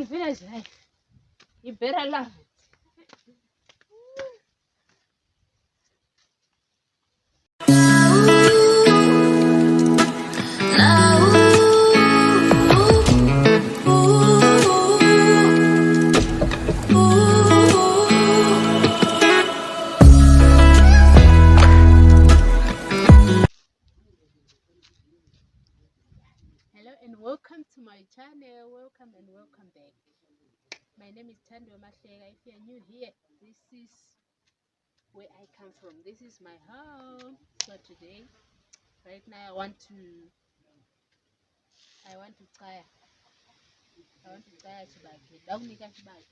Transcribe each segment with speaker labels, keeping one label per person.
Speaker 1: African village life. You better love it. Hello and welcome to my channel. Welcome and welcome back. My name is Tando Mashega. If you're new here, this is where I come from. This is my home. So today, right now, I want to try chibage. Daunika chibage.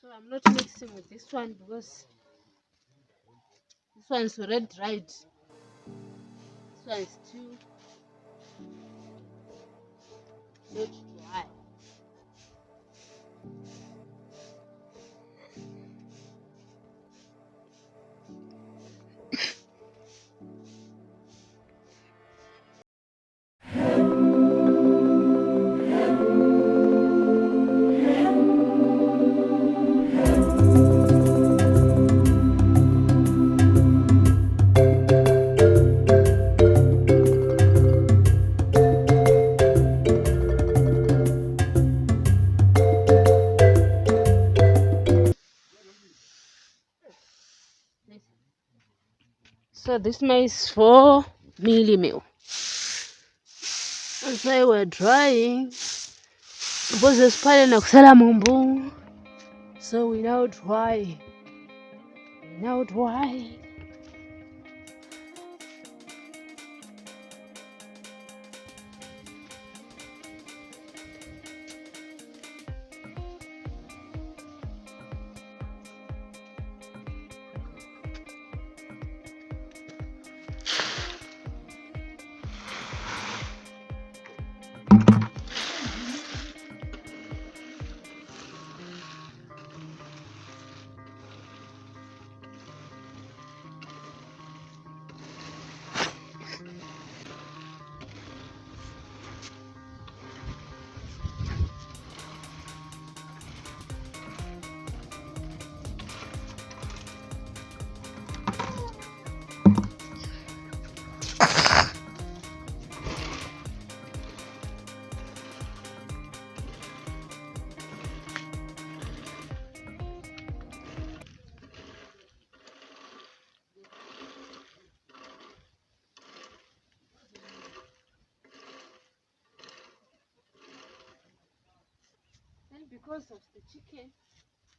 Speaker 1: So I'm not mixing with this one because this one's already dried. This one is too not dry. So this maize for mealie meal. As I were drying, because there's pale na kusala mumbu. So we now dry. And because of the chicken,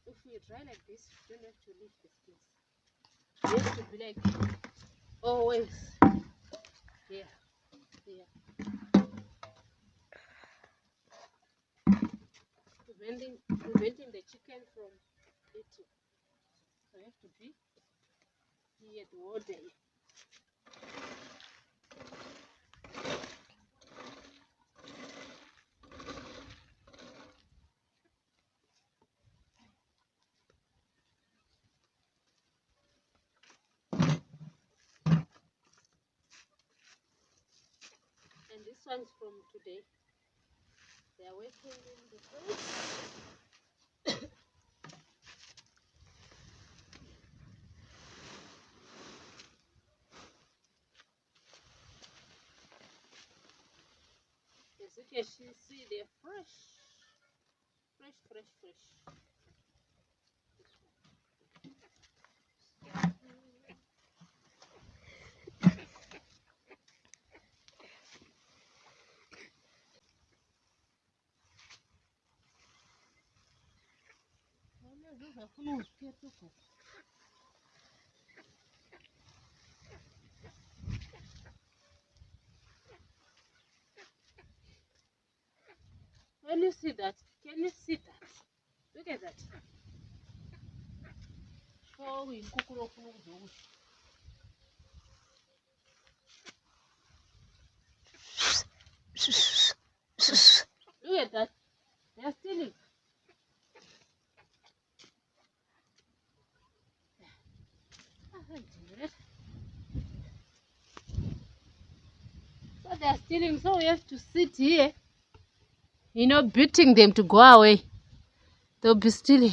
Speaker 1: if we dry like this, you don't have to leave the skins. You have to be like always here. Preventing the chicken from eating. So you have to be here the whole day. And this one's from today. They are working in the field. Okay, see they're fresh. Can you see that? Can you see that? Look at that. Oh, we cook. Look at that. They're stealing. So they're stealing, so we have to sit here, beating them to go away. They'll be stealing.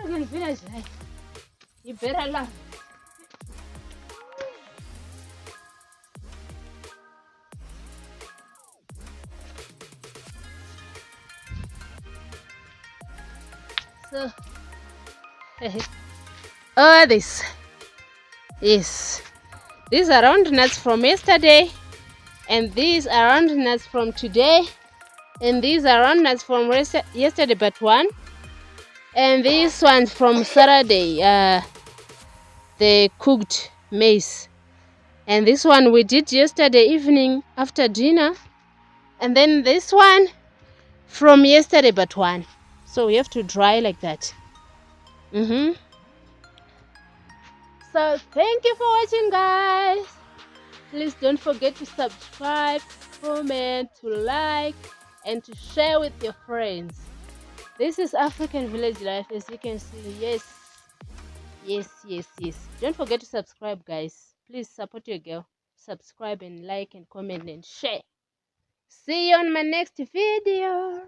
Speaker 1: You can finish. You better laugh. So, oh, this. Yes. These are round nuts from yesterday, and these are round nuts from today, and these are round nuts from yesterday but one, and this one from Saturday, the cooked maize, and this one we did yesterday evening after dinner, and then this one from yesterday but one. So we have to dry like that. So thank you for watching, guys. Please don't forget to subscribe, comment, to like, and to share with your friends. This is African village life, as you can see. Yes. Don't forget to subscribe, guys. Please support your girl. Subscribe and like and comment and share. See you on my next video.